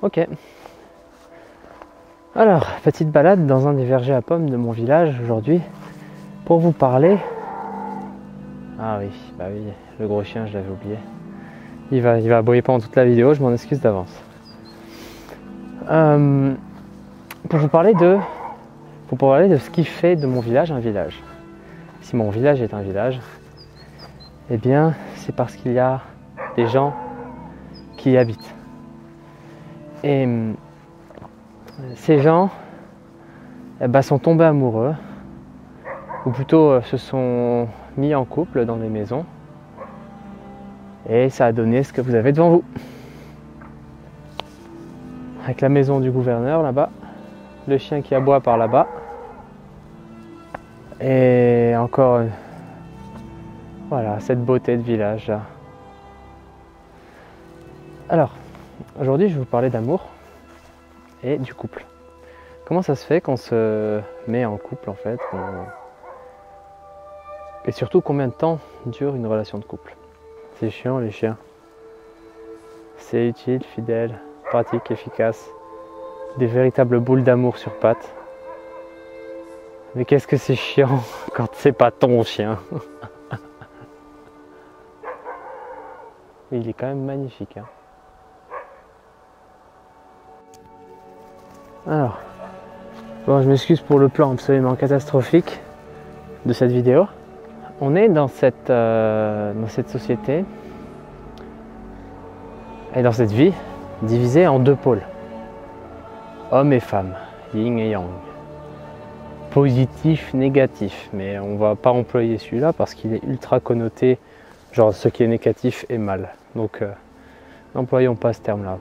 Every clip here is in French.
Ok. Alors, petite balade dans un des vergers à pommes de mon village aujourd'hui pour vous parler. Ah oui, bah oui, le gros chien, je l'avais oublié. Il va aboyer pendant toute la vidéo, je m'en excuse d'avance. Pour vous parler de ce qui fait de mon village un village. Si mon village est un village, eh bien, c'est parce qu'il y a des gens qui y habitent. Et ces gens sont tombés amoureux, ou plutôt se sont mis en couple dans des maisons, et ça a donné ce que vous avez devant vous. Avec la maison du gouverneur là-bas, le chien qui aboie par là-bas, et encore voilà, cette beauté de village là. Alors, aujourd'hui je vais vous parler d'amour et du couple. Comment ça se fait qu'on se met en couple en fait, et surtout combien de temps dure une relation de couple? C'est chiant les chiens. C'est utile, fidèle, pratique, efficace. Des véritables boules d'amour sur pattes. Mais qu'est-ce que c'est chiant quand c'est pas ton chien. Mais il est quand même magnifique. Hein. Alors, bon, je m'excuse pour le plan absolument catastrophique de cette vidéo. On est dans cette société et dans cette vie divisée en deux pôles. Hommes et femmes, yin et yang. Positif, négatif, mais on va pas employer celui-là parce qu'il est ultra connoté, genre ce qui est négatif est mal. Donc n'employons pas ce terme-là.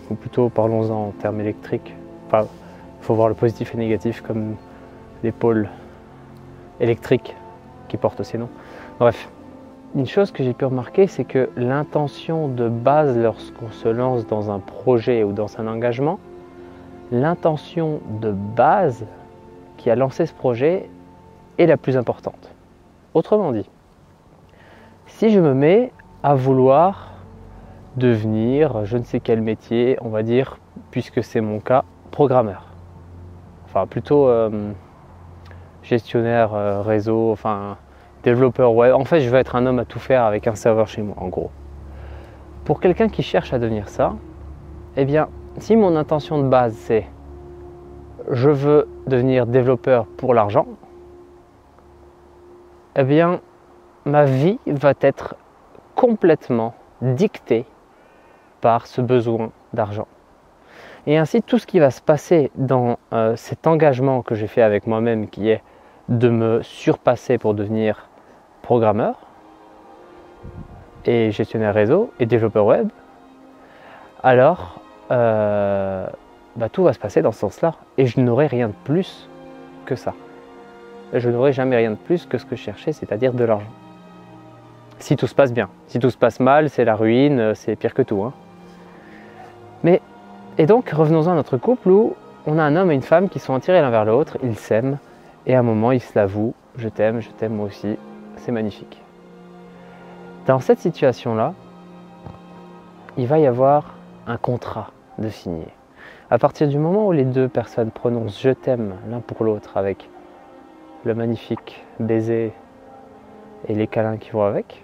Ou plutôt parlons-en en termes électriques. Enfin, il faut voir le positif et négatif comme les pôles électriques qui portent ces noms. Bref, une chose que j'ai pu remarquer, c'est que l'intention de base lorsqu'on se lance dans un projet ou dans un engagement, l'intention de base qui a lancé ce projet est la plus importante. Autrement dit, si je me mets à vouloir devenir je ne sais quel métier, on va dire, puisque c'est mon cas, programmeur. Enfin plutôt gestionnaire réseau, enfin développeur web. En fait, je veux être un homme à tout faire avec un serveur chez moi, en gros. Pour quelqu'un qui cherche à devenir ça, eh bien, si mon intention de base c'est je veux devenir développeur pour l'argent, eh bien, ma vie va être complètement dictée par ce besoin d'argent. Et ainsi, tout ce qui va se passer dans cet engagement que j'ai fait avec moi-même, qui est de me surpasser pour devenir programmeur et gestionnaire réseau et développeur web, alors tout va se passer dans ce sens-là. Et je n'aurai rien de plus que ça. Je n'aurai jamais rien de plus que ce que je cherchais, c'est-à-dire de l'argent. Si tout se passe bien. Si tout se passe mal, c'est la ruine, c'est pire que tout. Hein. Et donc, revenons-en à notre couple où on a un homme et une femme qui sont attirés l'un vers l'autre, ils s'aiment, et à un moment, ils se l'avouent, je t'aime moi aussi, c'est magnifique. Dans cette situation-là, il va y avoir un contrat de signer. À partir du moment où les deux personnes prononcent « je t'aime » l'un pour l'autre avec le magnifique baiser et les câlins qui vont avec,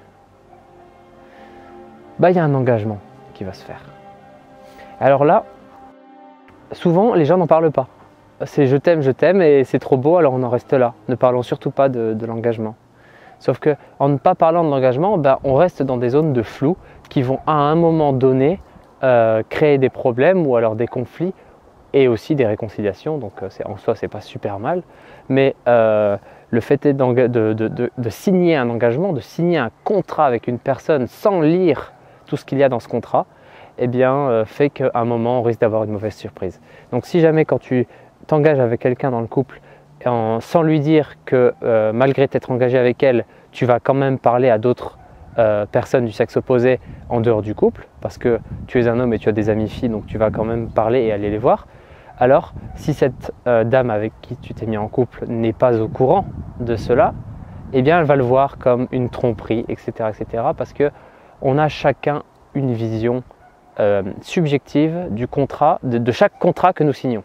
il y a un engagement qui va se faire. Alors là, souvent les gens n'en parlent pas. C'est « je t'aime » et c'est trop beau, alors on en reste là. Ne parlons surtout pas de l'engagement. Sauf qu'en ne pas parlant de l'engagement, on reste dans des zones de flou qui vont à un moment donné créer des problèmes ou alors des conflits et aussi des réconciliations. Donc en soi, c'est pas super mal. Mais le fait est de signer un engagement, de signer un contrat avec une personne sans lire tout ce qu'il y a dans ce contrat, eh bien, fait qu'à un moment, on risque d'avoir une mauvaise surprise. Donc si jamais quand tu t'engages avec quelqu'un dans le couple, sans lui dire que malgré t'être engagé avec elle, tu vas quand même parler à d'autres personnes du sexe opposé en dehors du couple, parce que tu es un homme et tu as des amies filles, donc tu vas quand même parler et aller les voir. Alors, si cette dame avec qui tu t'es mis en couple n'est pas au courant de cela, eh bien elle va le voir comme une tromperie, etc., etc., parce qu'on a chacun une vision subjective du contrat, de chaque contrat que nous signons.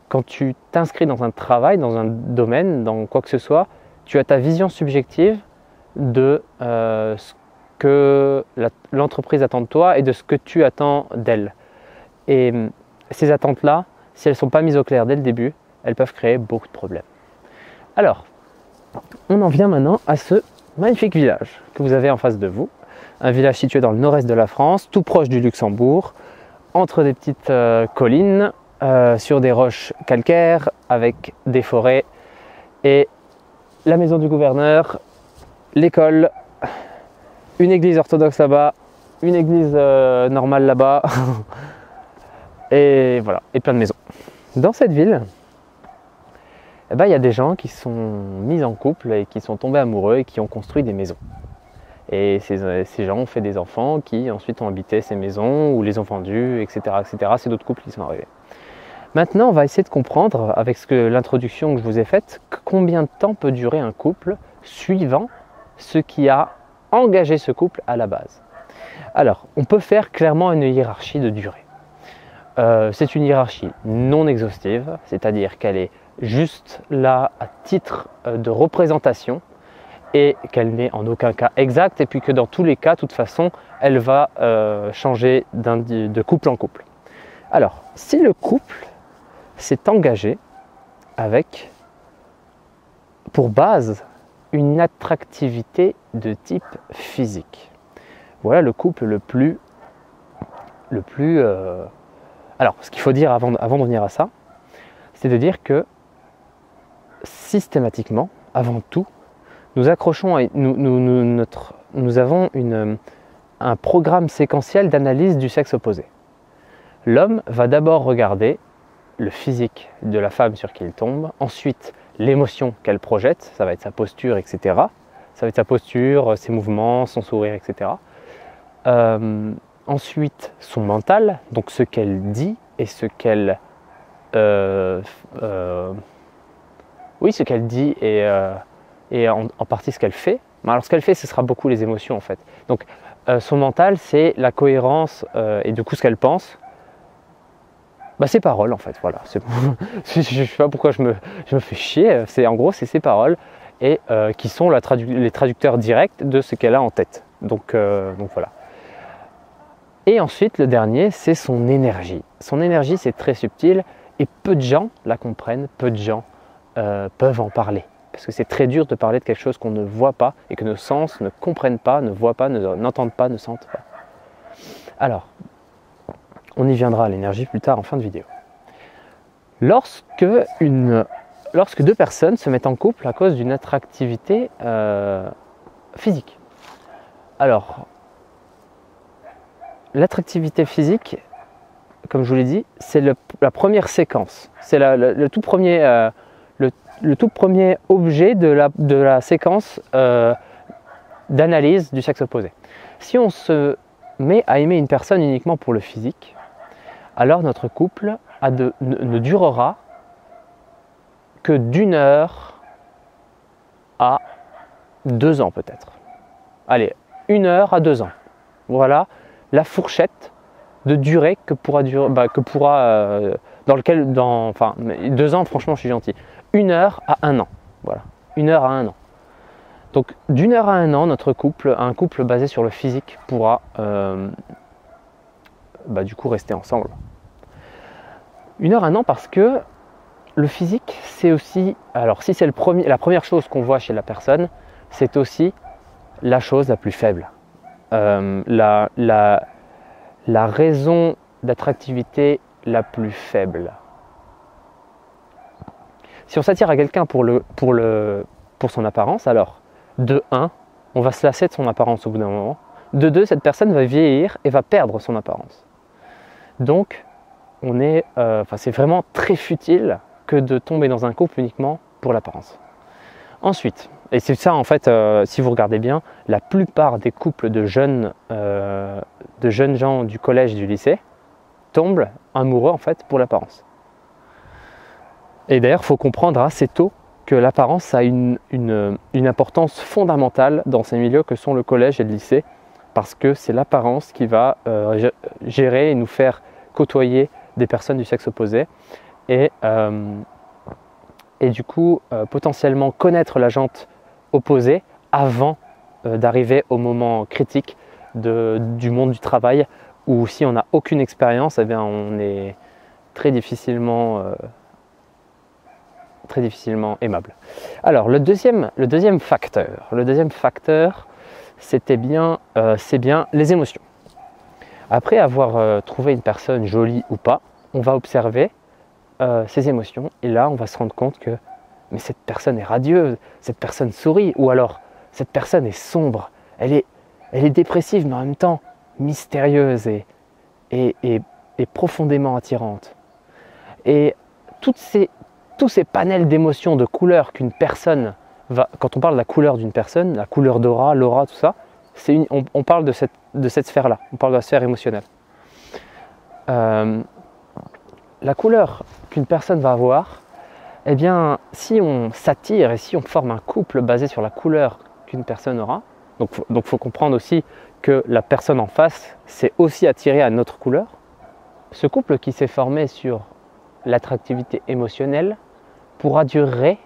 Quand tu t'inscris dans un travail, dans un domaine, dans quoi que ce soit, tu as ta vision subjective de ce que l'entreprise attend de toi et de ce que tu attends d'elle. Et ces attentes-là, si elles ne sont pas mises au clair dès le début, elles peuvent créer beaucoup de problèmes. Alors, on en vient maintenant à ce magnifique village que vous avez en face de vous. Un village situé dans le nord-est de la France, tout proche du Luxembourg, entre des petites collines, sur des roches calcaires, avec des forêts et la maison du gouverneur, l'école, une église orthodoxe là-bas, une église normale là-bas, et voilà, et plein de maisons. Dans cette ville, eh ben, y a des gens qui sont mis en couple et qui sont tombés amoureux et qui ont construit des maisons. Et ces gens ont fait des enfants qui ensuite ont habité ces maisons ou les ont vendus, etc. etc. C'est d'autres couples qui sont arrivés. Maintenant, on va essayer de comprendre, avec l'introduction que je vous ai faite, combien de temps peut durer un couple suivant ce qui a engagé ce couple à la base. Alors, on peut faire clairement une hiérarchie de durée. C'est une hiérarchie non exhaustive, c'est-à-dire qu'elle est juste là à titre de représentation et qu'elle n'est en aucun cas exacte, et puis que dans tous les cas, de toute façon, elle va changer de couple en couple. Alors, si le couple s'est engagé avec, pour base, une attractivité de type physique. Voilà le couple le plus alors, ce qu'il faut dire avant de venir à ça, c'est de dire que systématiquement, avant tout, nous accrochons à, nous avons un programme séquentiel d'analyse du sexe opposé. L'homme va d'abord regarder le physique de la femme sur qui il tombe, ensuite l'émotion qu'elle projette, ça va être sa posture, etc. Ça va être sa posture, ses mouvements, son sourire, etc. Ensuite, son mental, donc ce qu'elle dit et ce qu'elle ce qu'elle dit et en partie ce qu'elle fait. Alors ce qu'elle fait, ce sera beaucoup les émotions en fait. Donc son mental, c'est la cohérence et du coup ce qu'elle pense. Ses paroles en fait, voilà. Je ne sais pas pourquoi je me fais chier. En gros, c'est ses paroles et qui sont les traducteurs directs de ce qu'elle a en tête. Donc voilà. Et ensuite, le dernier, c'est son énergie. Son énergie, c'est très subtil et peu de gens la comprennent, peu de gens peuvent en parler. Parce que c'est très dur de parler de quelque chose qu'on ne voit pas et que nos sens ne comprennent pas, ne voient pas, n'entendent pas, ne sentent pas. Alors, on y viendra à l'énergie plus tard en fin de vidéo. Lorsque deux personnes se mettent en couple à cause d'une attractivité physique. Alors, l'attractivité physique, comme je vous l'ai dit, c'est la première séquence. C'est le tout premier objet de la séquence d'analyse du sexe opposé. Si on se met à aimer une personne uniquement pour le physique, alors notre couple ne durera que d'1 heure à 2 ans peut-être. Allez, 1 heure à 2 ans. Voilà la fourchette de durée que pourra dans lequel, enfin 2 ans, franchement je suis gentil. 1 heure à 1 an, voilà, 1 heure à 1 an. Donc d'1 heure à 1 an, un couple basé sur le physique pourra du coup rester ensemble. 1 heure à 1 an parce que le physique, c'est aussi, alors si c'est la première chose qu'on voit chez la personne, c'est aussi la chose la plus faible. La raison d'attractivité la plus faible. Si on s'attire à quelqu'un pour son apparence, alors de 1, on va se lasser de son apparence au bout d'un moment. De 2, cette personne va vieillir et va perdre son apparence. Donc, c'est vraiment très futile que de tomber dans un couple uniquement pour l'apparence. Ensuite, et c'est ça en fait, si vous regardez bien, la plupart des couples de jeunes gens du collège et du lycée tombent amoureux en fait pour l'apparence. Et d'ailleurs, il faut comprendre assez tôt que l'apparence a une importance fondamentale dans ces milieux que sont le collège et le lycée, parce que c'est l'apparence qui va gérer et nous faire côtoyer des personnes du sexe opposé et du coup potentiellement connaître la jante opposée avant d'arriver au moment critique du monde du travail où si on n'a aucune expérience, eh bien on est très difficilement aimable. Alors le deuxième facteur, c'est bien les émotions. Après avoir trouvé une personne jolie ou pas, on va observer ses émotions et là on va se rendre compte que mais cette personne est radieuse, cette personne sourit, ou alors cette personne est sombre, elle est dépressive mais en même temps mystérieuse et profondément attirante. Et tous ces panels d'émotions, de couleurs qu'une personne va, quand on parle de la couleur d'une personne, la couleur d'aura, l'aura, tout ça, on parle de cette sphère-là, on parle de la sphère émotionnelle. La couleur qu'une personne va avoir, eh bien, si on s'attire et si on forme un couple basé sur la couleur qu'une personne aura, donc faut comprendre aussi que la personne en face s'est aussi attirée à notre couleur. Ce couple qui s'est formé sur l'attractivité émotionnelle pourra durer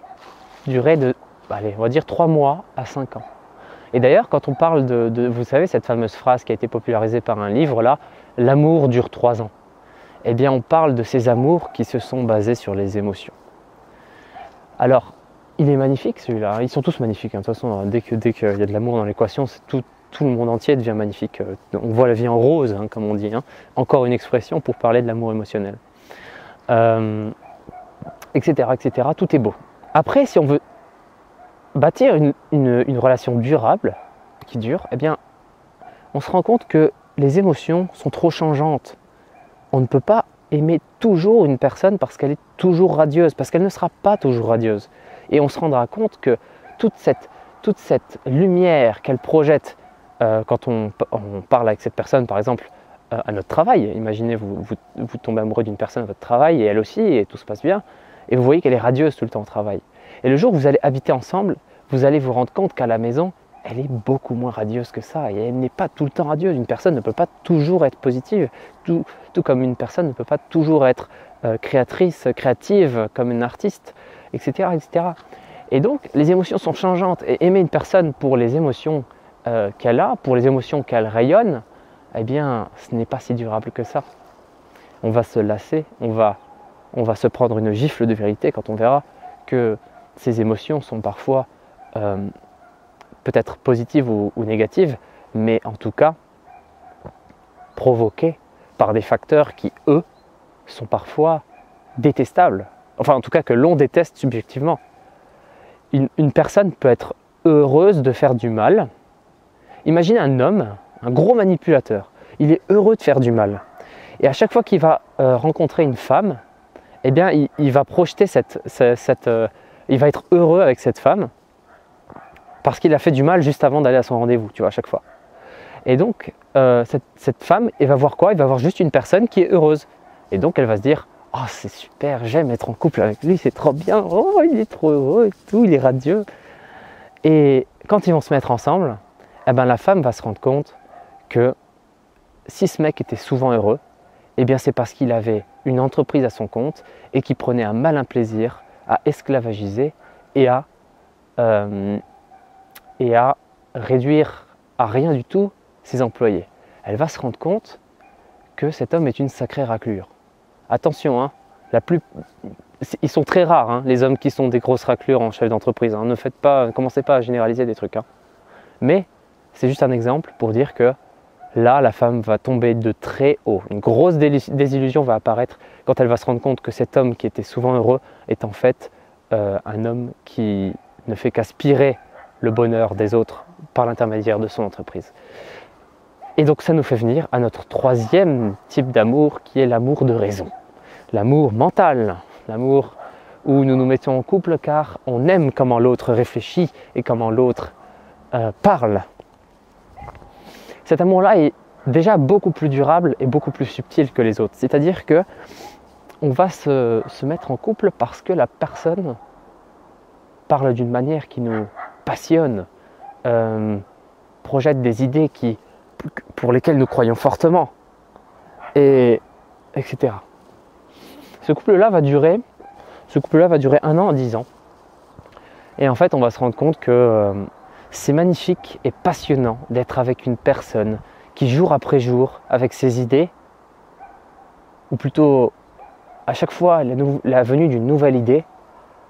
de, allez, on va dire 3 mois à 5 ans. Et d'ailleurs, quand on parle vous savez, cette fameuse phrase qui a été popularisée par un livre là, l'amour dure 3 ans. Eh bien, on parle de ces amours qui se sont basés sur les émotions. Alors, il est magnifique celui-là, ils sont tous magnifiques, hein. De toute façon, dès qu'il y a de l'amour dans l'équation, tout le monde entier devient magnifique. On voit la vie en rose, hein, comme on dit, hein. Encore une expression pour parler de l'amour émotionnel. Etc., etc. Tout est beau. Après, si on veut bâtir une relation durable, qui dure, eh bien, on se rend compte que les émotions sont trop changeantes. On ne peut pas aimer toujours une personne parce qu'elle est toujours radieuse, parce qu'elle ne sera pas toujours radieuse. Et on se rendra compte que toute cette lumière qu'elle projette quand on parle avec cette personne, par exemple, à notre travail. Imaginez, vous tombez amoureux d'une personne à votre travail et elle aussi, et tout se passe bien, et vous voyez qu'elle est radieuse tout le temps au travail. Et le jour où vous allez habiter ensemble, vous allez vous rendre compte qu'à la maison, elle est beaucoup moins radieuse que ça, et elle n'est pas tout le temps radieuse. Une personne ne peut pas toujours être positive, tout comme une personne ne peut pas toujours être créative, comme une artiste, etc., etc. Et donc, les émotions sont changeantes, et aimer une personne pour les émotions qu'elle a, pour les émotions qu'elle rayonne, eh bien, ce n'est pas si durable que ça. On va se lasser, on va se prendre une gifle de vérité quand on verra que ces émotions sont parfois peut-être positives ou négatives, mais en tout cas provoquées par des facteurs qui, eux, sont parfois détestables. Enfin, en tout cas, que l'on déteste subjectivement. Une personne peut être heureuse de faire du mal. Imaginez un homme, un gros manipulateur. Il est heureux de faire du mal. Et à chaque fois qu'il va rencontrer une femme, eh bien, il va projeter il va être heureux avec cette femme parce qu'il a fait du mal juste avant d'aller à son rendez-vous, tu vois, à chaque fois. Et donc, cette femme, elle va voir quoi? Elle va voir juste une personne qui est heureuse. Et donc, elle va se dire, oh, c'est super, j'aime être en couple avec lui, c'est trop bien, oh, il est trop heureux et tout, il est radieux. Et quand ils vont se mettre ensemble, eh ben, la femme va se rendre compte que si ce mec était souvent heureux, eh bien, c'est parce qu'il avait une entreprise à son compte et qu'il prenait un malin plaisir à esclavagiser et à réduire à rien du tout ses employés. Elle va se rendre compte que cet homme est une sacrée raclure. Attention, hein, ils sont très rares, hein, les hommes qui sont des grosses raclures en chef d'entreprise. Hein. Ne commencez pas à généraliser des trucs. Hein. Mais c'est juste un exemple pour dire que là, la femme va tomber de très haut. Une grosse désillusion va apparaître quand elle va se rendre compte que cet homme qui était souvent heureux est en fait un homme qui ne fait qu'aspirer le bonheur des autres par l'intermédiaire de son entreprise. Et donc ça nous fait venir à notre troisième type d'amour qui est l'amour de raison. L'amour mental, l'amour où nous nous mettons en couple car on aime comment l'autre réfléchit et comment l'autre parle. Cet amour-là est déjà beaucoup plus durable et beaucoup plus subtil que les autres. C'est-à-dire que on va se mettre en couple parce que la personne parle d'une manière qui nous passionne, projette des idées qui pour lesquels nous croyons fortement, et etc. Ce couple-là va durer 1 an à 10 ans. Et en fait, on va se rendre compte que c'est magnifique et passionnant d'être avec une personne qui, jour après jour, avec ses idées, ou plutôt à chaque fois la venue d'une nouvelle idée,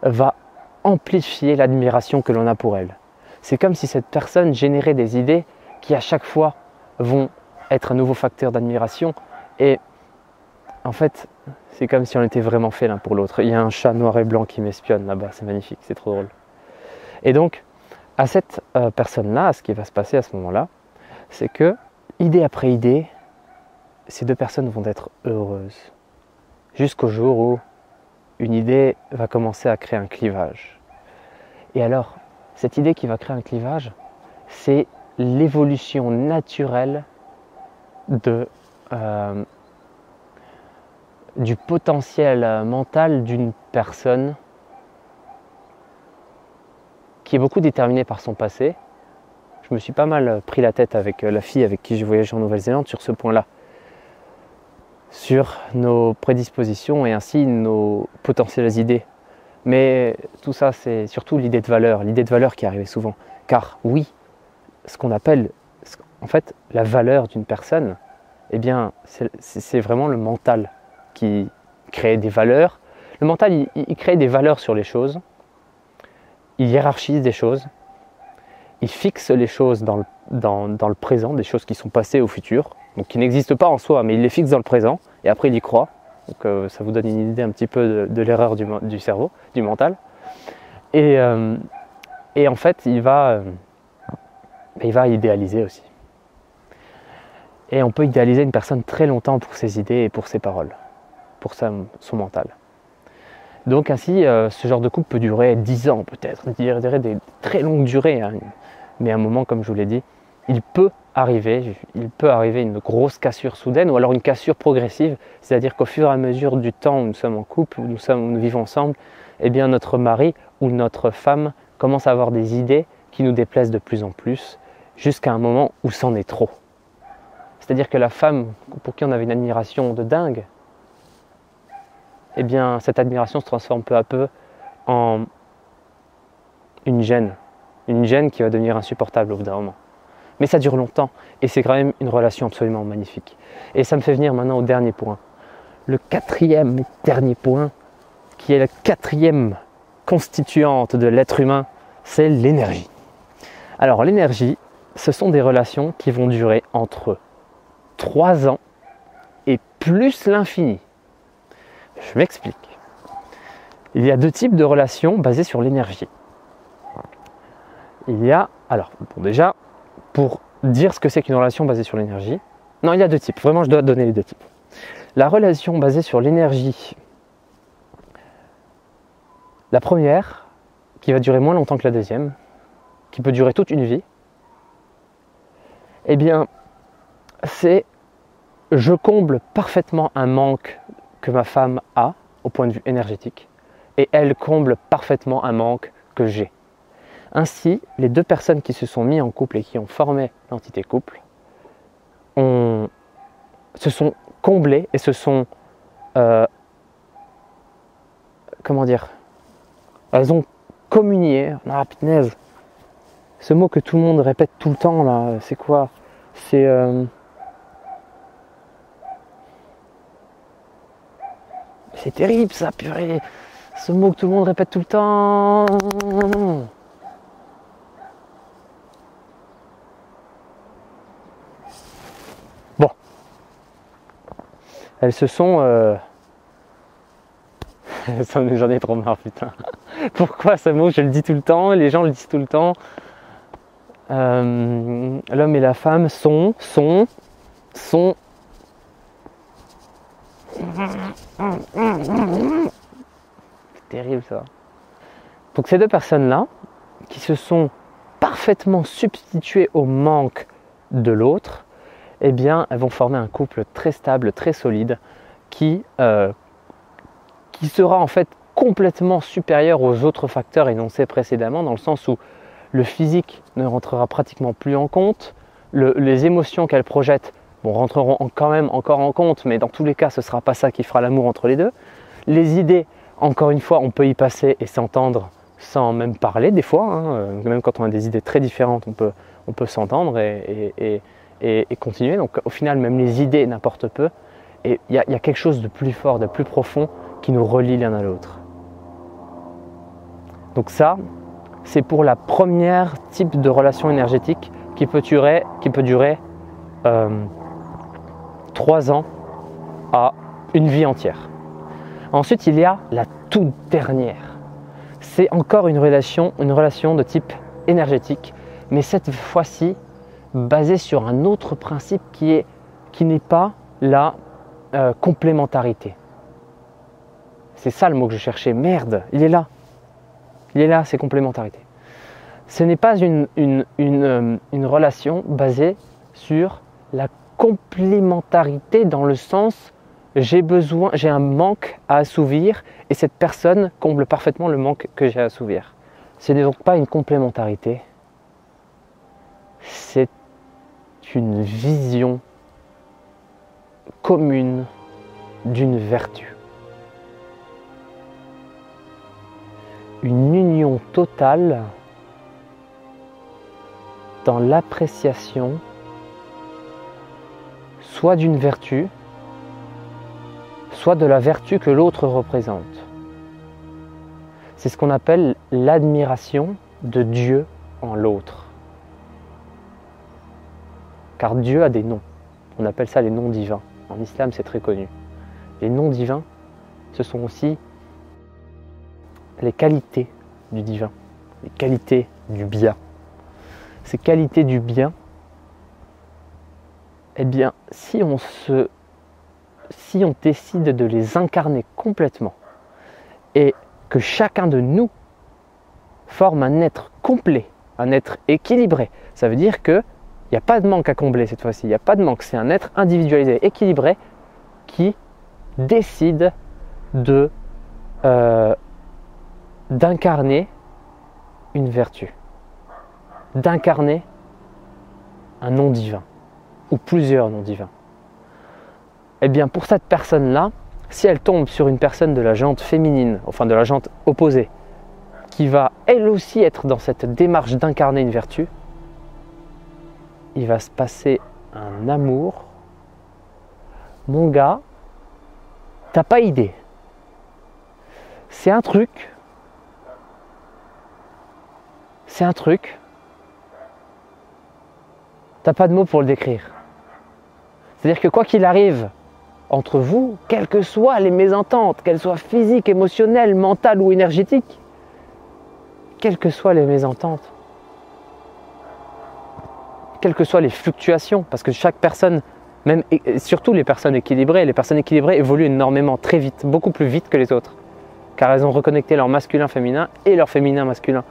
va amplifier l'admiration que l'on a pour elle. C'est comme si cette personne générait des idées qui à chaque fois vont être un nouveau facteur d'admiration. Et en fait, c'est comme si on était vraiment fait l'un pour l'autre. Il y a un chat noir et blanc qui m'espionne là-bas, c'est magnifique, c'est trop drôle. Et donc, à cette personne-là, ce qui va se passer à ce moment-là, c'est que, idée après idée, ces deux personnes vont être heureuses. Jusqu'au jour où une idée va commencer à créer un clivage. Et alors, cette idée qui va créer un clivage, c'est l'évolution naturelle du potentiel mental d'une personne qui est beaucoup déterminée par son passé. Je me suis pas mal pris la tête avec la fille avec qui je voyageais en Nouvelle-Zélande sur ce point-là, sur nos prédispositions et ainsi nos potentielles idées. Mais tout ça, c'est surtout l'idée de valeur qui arrivait souvent. Car oui, ce qu'on appelle en fait la valeur d'une personne, eh bien, c'est vraiment le mental qui crée des valeurs. Le mental, il crée des valeurs sur les choses, il hiérarchise des choses, il fixe les choses dans le présent, des choses qui sont passées au futur, donc qui n'existent pas en soi, mais il les fixe dans le présent, et après il y croit. Donc ça vous donne une idée un petit peu de l'erreur du cerveau, du mental. Et en fait, il va idéaliser aussi. Et on peut idéaliser une personne très longtemps pour ses idées et pour ses paroles, pour son mental. Donc ainsi, ce genre de couple peut durer 10 ans peut-être, dirais des très longues durées, hein. Mais à un moment, comme je vous l'ai dit, il peut arriver une grosse cassure soudaine ou alors une cassure progressive, c'est-à-dire qu'au fur et à mesure du temps où nous sommes en couple, où nous vivons ensemble, eh bien notre mari ou notre femme commence à avoir des idées qui nous déplaisent de plus en plus, jusqu'à un moment où c'en est trop. C'est-à-dire que la femme pour qui on avait une admiration de dingue, eh bien cette admiration se transforme peu à peu en une gêne qui va devenir insupportable au bout d'un moment. Mais ça dure longtemps et c'est quand même une relation absolument magnifique. Et ça me fait venir maintenant au dernier point. Le quatrième et dernier point, qui est la quatrième constituante de l'être humain, c'est l'énergie. Alors l'énergie, ce sont des relations qui vont durer entre 3 ans et plus l'infini. Je m'explique. Il y a 2 types de relations basées sur l'énergie. Il y a, alors bon, déjà, pour dire ce que c'est qu'une relation basée sur l'énergie, non, il y a 2 types, vraiment je dois donner les 2 types. La relation basée sur l'énergie, la première, qui va durer moins longtemps que la deuxième, qui peut durer toute une vie, eh bien, c'est je comble parfaitement un manque que ma femme a au point de vue énergétique, et elle comble parfaitement un manque que j'ai. Ainsi, les 2 personnes qui se sont mises en couple et qui ont formé l'entité couple se sont comblées et se sont, comment dire, elles ont communié. Ah punaise, ce mot que tout le monde répète tout le temps là, c'est quoi? C'est terrible ça, purée. Ce mot que tout le monde répète tout le temps. Bon. Elles se sont... J'en ai trop marre, putain. Pourquoi ce mot, je le dis tout le temps, les gens le disent tout le temps. L'homme et la femme sont... C'est terrible ça. Donc ces 2 personnes-là, qui se sont parfaitement substituées au manque de l'autre, eh bien elles vont former un couple très stable, très solide, qui sera en fait complètement supérieur aux autres facteurs énoncés précédemment, dans le sens où le physique ne rentrera pratiquement plus en compte, les émotions qu'elle projette rentreront quand même encore en compte, mais dans tous les cas, ce ne sera pas ça qui fera l'amour entre les deux. Les idées, encore une fois, on peut y passer et s'entendre sans même parler des fois, hein. Même quand on a des idées très différentes, on peut s'entendre et continuer. Donc au final, même les idées n'importent peu. Et il y a quelque chose de plus fort, de plus profond qui nous relie l'un à l'autre. Donc ça, c'est pour la première type de relation énergétique qui peut durer 3 ans à une vie entière. Ensuite, il y a la toute dernière. C'est encore une relation de type énergétique, mais cette fois-ci basée sur un autre principe qui n'est pas la complémentarité. C'est ça le mot que je cherchais. Merde, il est là. Il est là, c'est complémentarité. Ce n'est pas une relation basée sur la complémentarité dans le sens j'ai un manque à assouvir et cette personne comble parfaitement le manque que j'ai à assouvir. Ce n'est donc pas une complémentarité, c'est une vision commune d'une vertu. Une union totale dans l'appréciation soit d'une vertu, soit de la vertu que l'autre représente. C'est ce qu'on appelle l'admiration de Dieu en l'autre. Car Dieu a des noms. On appelle ça les noms divins. En islam, c'est très connu. Les noms divins, ce sont aussi les qualités du divin, les qualités du bien. Ces qualités du bien, eh bien, si on décide de les incarner complètement et que chacun de nous forme un être complet, un être équilibré, ça veut dire qu'il n'y a pas de manque à combler cette fois-ci, il n'y a pas de manque, c'est un être individualisé, équilibré qui décide d'incarner une vertu, d'incarner un nom divin ou plusieurs noms divins. Eh bien pour cette personne-là, si elle tombe sur une personne de la jante féminine, enfin de la jante opposée, qui va elle aussi être dans cette démarche d'incarner une vertu, il va se passer un amour. Mon gars, t'as pas idée. C'est un truc, t'as pas de mots pour le décrire. C'est-à-dire que quoi qu'il arrive entre vous, quelles que soient les mésententes, qu'elles soient physiques, émotionnelles, mentales ou énergétiques, quelles que soient les mésententes, quelles que soient les fluctuations, parce que chaque personne, même et surtout les personnes équilibrées évoluent énormément, très vite, beaucoup plus vite que les autres, car elles ont reconnecté leur masculin féminin et leur féminin masculin.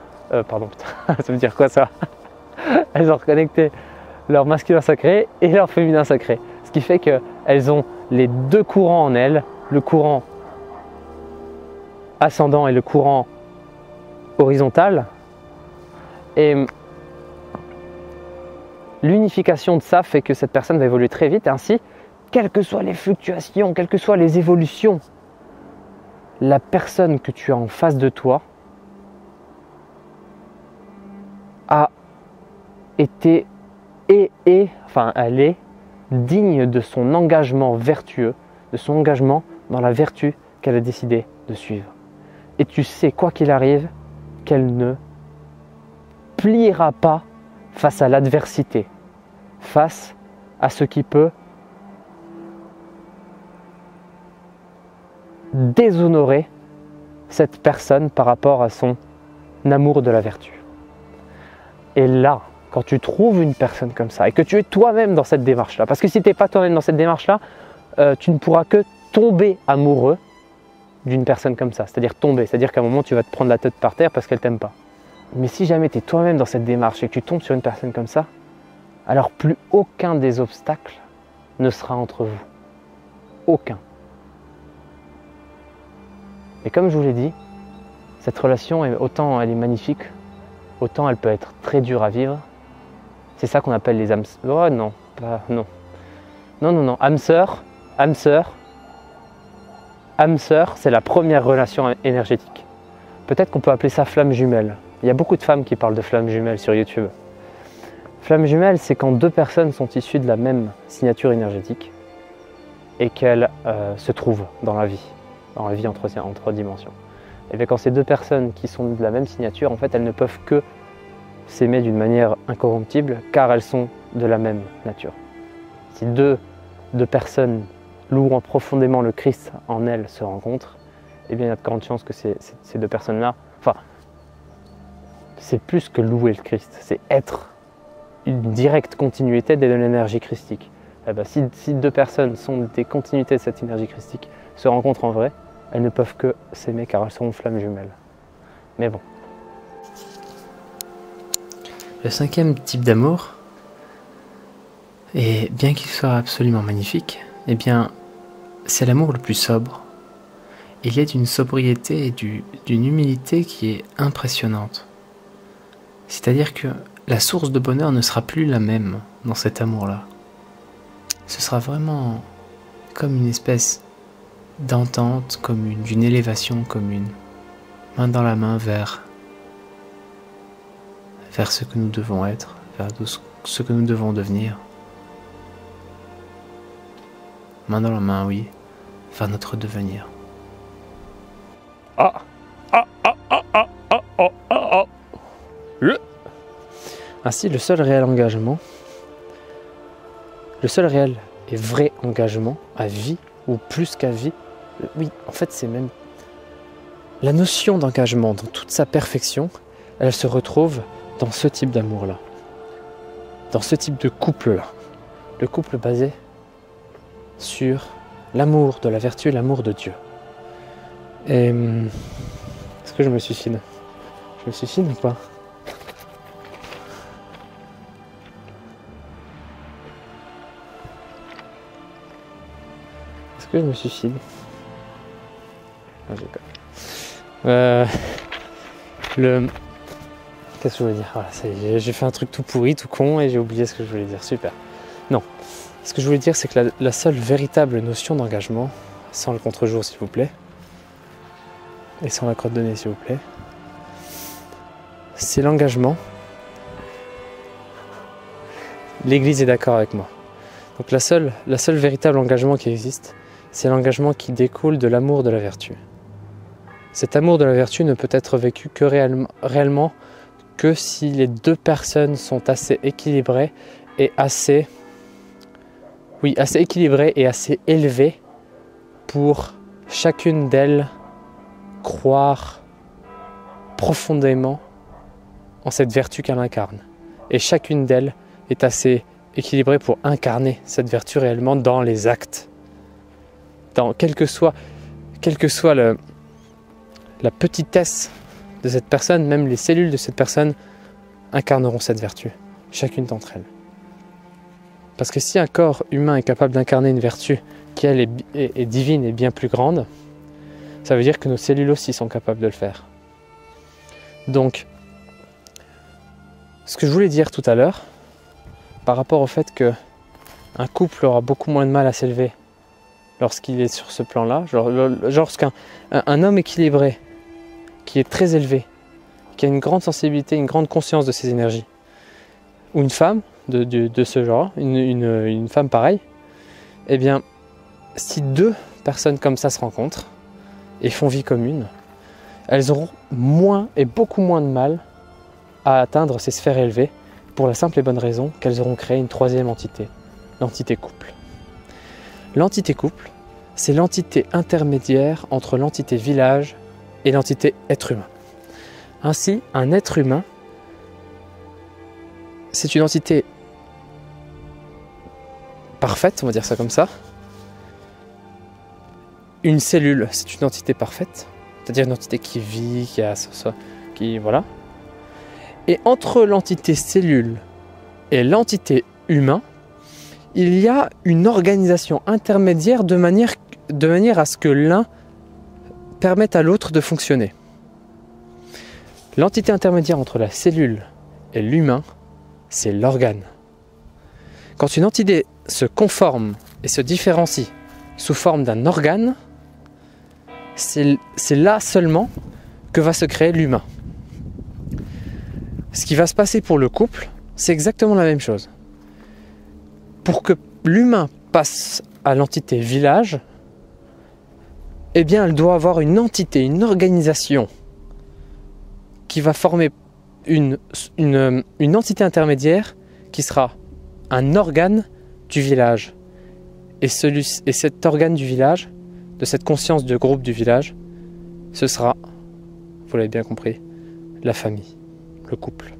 Pardon, putain, ça veut dire quoi ça? Elles ont reconnecté leur masculin sacré et leur féminin sacré, ce qui fait qu'elles ont les deux courants en elles, le courant ascendant et le courant horizontal, et l'unification de ça fait que cette personne va évoluer très vite. Ainsi, quelles que soient les fluctuations, quelles que soient les évolutions, la personne que tu as en face de toi a été elle est digne de son engagement vertueux, de son engagement dans la vertu qu'elle a décidé de suivre. Et tu sais, quoi qu'il arrive, qu'elle ne pliera pas face à l'adversité, face à ce qui peut déshonorer cette personne par rapport à son amour de la vertu. Et là, quand tu trouves une personne comme ça et que tu es toi-même dans cette démarche-là, parce que si tu n'es pas toi-même dans cette démarche-là, tu ne pourras que tomber amoureux d'une personne comme ça, c'est-à-dire qu'à un moment tu vas te prendre la tête par terre parce qu'elle t'aime pas. Mais si jamais tu es toi-même dans cette démarche et que tu tombes sur une personne comme ça, alors plus aucun des obstacles ne sera entre vous. Aucun. Et comme je vous l'ai dit, cette relation, autant elle est magnifique, autant elle peut être très dure à vivre. C'est ça qu'on appelle les âmes... Oh non, pas... non. Non. Âme sœur, c'est la première relation énergétique. Peut-être qu'on peut appeler ça flamme jumelle. Il y a beaucoup de femmes qui parlent de flamme jumelle sur YouTube. Flamme jumelle, c'est quand deux personnes sont issues de la même signature énergétique et qu'elles se trouvent dans la vie en trois dimensions. Et bien quand ces deux personnes qui sont de la même signature, en fait, elles ne peuvent que s'aimer d'une manière incorruptible car elles sont de la même nature. Si deux personnes louant profondément le Christ en elles se rencontrent, eh bien il y a de grandes chances que ces deux personnes-là, enfin, c'est plus que louer le Christ, c'est être une directe continuité de l'énergie christique. Eh bien, si deux personnes sont des continuités de cette énergie christique, se rencontrent en vrai, elles ne peuvent que s'aimer car elles sont flammes jumelles. Mais bon. Le cinquième type d'amour, et bien qu'il soit absolument magnifique, eh bien, c'est l'amour le plus sobre. Il est d'une sobriété et d'une humilité qui est impressionnante. C'est-à-dire que la source de bonheur ne sera plus la même dans cet amour-là. Ce sera vraiment comme une espèce d'entente commune, d'une élévation commune, main dans la main vers ce que nous devons être, vers ce que nous devons devenir. Main dans la main, oui, vers notre devenir. Ainsi, le seul réel engagement, le seul réel et vrai engagement à vie, ou plus qu'à vie, oui, en fait, c'est même la notion d'engagement dans toute sa perfection, elle se retrouve dans ce type d'amour-là, dans ce type de couple-là, le couple basé sur l'amour de la vertu et l'amour de Dieu. Et est-ce que je me suicide? Je me suicide ou pas? Est-ce que je me suicide? Ah, Qu'est-ce que je voulais dire? Voilà, j'ai fait un truc tout pourri, tout con, et j'ai oublié ce que je voulais dire. Super. Non. Ce que je voulais dire, c'est que la seule véritable notion d'engagement, sans le contre-jour s'il vous plaît, et sans la crotte de nez s'il vous plaît, c'est l'engagement. L'Église est d'accord avec moi. Donc la seule véritable engagement qui existe, c'est l'engagement qui découle de l'amour de la vertu. Cet amour de la vertu ne peut être vécu que réellement que si les deux personnes sont assez équilibrées et assez équilibrées et assez élevées pour chacune d'elles croire profondément en cette vertu qu'elle incarne. Et chacune d'elles est assez équilibrée pour incarner cette vertu réellement dans les actes. Quelle que soit la petitesse de cette personne, même les cellules de cette personne incarneront cette vertu, chacune d'entre elles. Parce que si un corps humain est capable d'incarner une vertu qui, elle, est divine et bien plus grande, ça veut dire que nos cellules aussi sont capables de le faire. Donc, ce que je voulais dire tout à l'heure, par rapport au fait que un couple aura beaucoup moins de mal à s'élever lorsqu'il est sur ce plan-là, lorsqu'un homme équilibré, qui est très élevé, qui a une grande sensibilité, une grande conscience de ses énergies, ou une femme de ce genre, une femme pareille, eh bien, si deux personnes comme ça se rencontrent et font vie commune, elles auront moins et beaucoup moins de mal à atteindre ces sphères élevées pour la simple et bonne raison qu'elles auront créé une troisième entité, l'entité couple. L'entité couple, c'est l'entité intermédiaire entre l'entité village et l'entité être humain. Ainsi, un être humain, c'est une entité parfaite, on va dire ça comme ça. Une cellule, c'est une entité parfaite, c'est-à-dire une entité qui vit, qui voilà. Et entre l'entité cellule et l'entité humain, il y a une organisation intermédiaire de manière à ce que l'un permette à l'autre de fonctionner. L'entité intermédiaire entre la cellule et l'humain, c'est l'organe. Quand une entité se conforme et se différencie sous forme d'un organe, c'est là seulement que va se créer l'humain. Ce qui va se passer pour le couple, c'est exactement la même chose. Pour que l'humain passe à l'entité village, eh bien, elle doit avoir une entité, une organisation qui va former une entité intermédiaire qui sera un organe du village. Et cet organe du village, de cette conscience de groupe du village, ce sera, vous l'avez bien compris, la famille, le couple.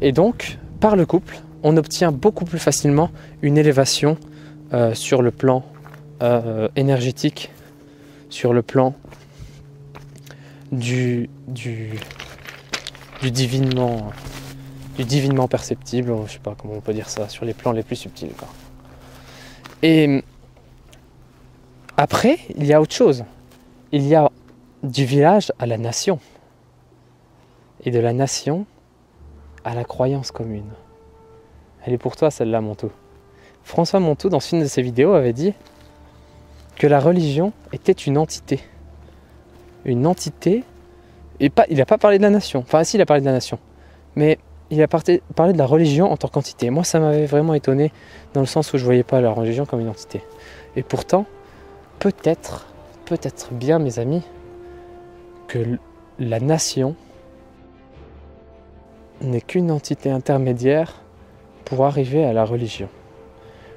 Et donc, par le couple, on obtient beaucoup plus facilement une élévation sur le plan énergétique, sur le plan du divinement perceptible, je ne sais pas comment on peut dire ça, sur les plans les plus subtils, quoi. Et après, il y a autre chose. Il y a du village à la nation. Et de la nation à la croyance commune. Elle est pour toi celle-là, Montou. François Montou, dans une de ses vidéos, avait dit que la religion était une entité. Une entité, et pas, il n'a pas parlé de la nation. Enfin, si, il a parlé de la nation. Mais il a parlé de la religion en tant qu'entité. Moi, ça m'avait vraiment étonné, dans le sens où je ne voyais pas la religion comme une entité. Et pourtant, peut-être bien, mes amis, que la nation n'est qu'une entité intermédiaire pour arriver à la religion.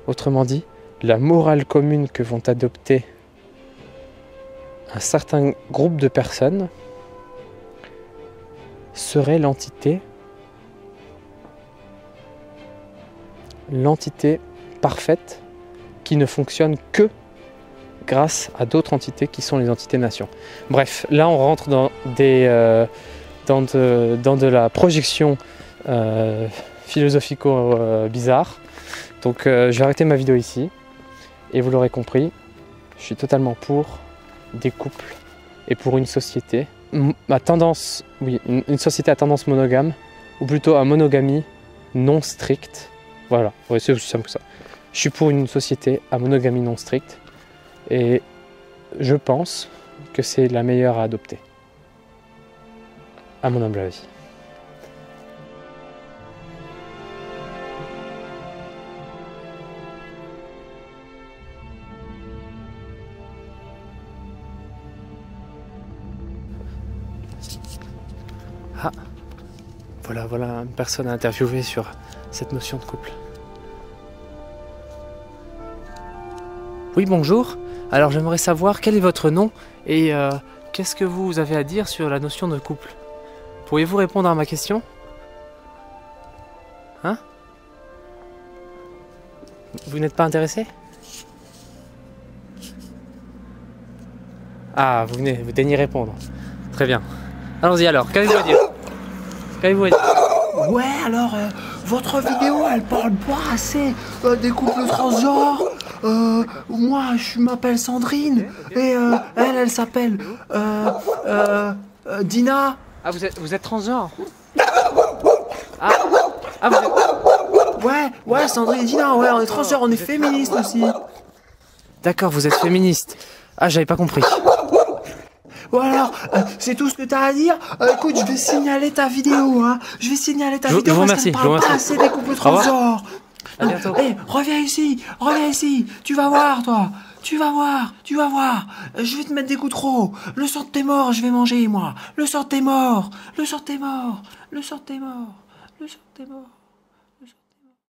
Autrement dit, la morale commune que vont adopter un certain groupe de personnes serait l'entité parfaite qui ne fonctionne que grâce à d'autres entités qui sont les entités nations. Bref, là on rentre dans de la projection philosophico-bizarre. Donc je vais arrêter ma vidéo ici. Et vous l'aurez compris, je suis totalement pour des couples et pour une société. Ma tendance, oui, une société à tendance monogame, ou plutôt à monogamie non stricte. Voilà, ouais, c'est aussi simple que ça. Je suis pour une société à monogamie non stricte. Et je pense que c'est la meilleure à adopter. À mon humble avis. Ah, voilà une personne à interviewer sur cette notion de couple. Oui, bonjour. Alors j'aimerais savoir quel est votre nom et qu'est-ce que vous avez à dire sur la notion de couple. Pourriez-vous répondre à ma question? Hein? Vous n'êtes pas intéressé? Ah, vous daignez répondre. Très bien. Allons-y alors, qu'avez-vous à dire? Qu'avez-vous à dire? Ouais, alors, votre vidéo, elle parle pas assez des couples transgenres. Moi, je m'appelle Sandrine et elle s'appelle Dina. Ah, vous êtes transgenre? Ah, vous êtes... Ouais, Sandrine et Dina, ouais, on est transgenres, on est féministes aussi. D'accord, vous êtes féministe. Ah, j'avais pas compris. Bon alors, c'est tout ce que t'as à dire. Écoute, je vais signaler ta vidéo, hein. Je vais signaler ta vidéo parce qu'elle parle pas assez des couples transgenres. À bientôt. Hey, reviens ici. Tu vas voir, toi. Tu vas voir. Je vais te mettre des coups trop. Le sang de tes morts, je vais manger, moi. Le sang de tes morts.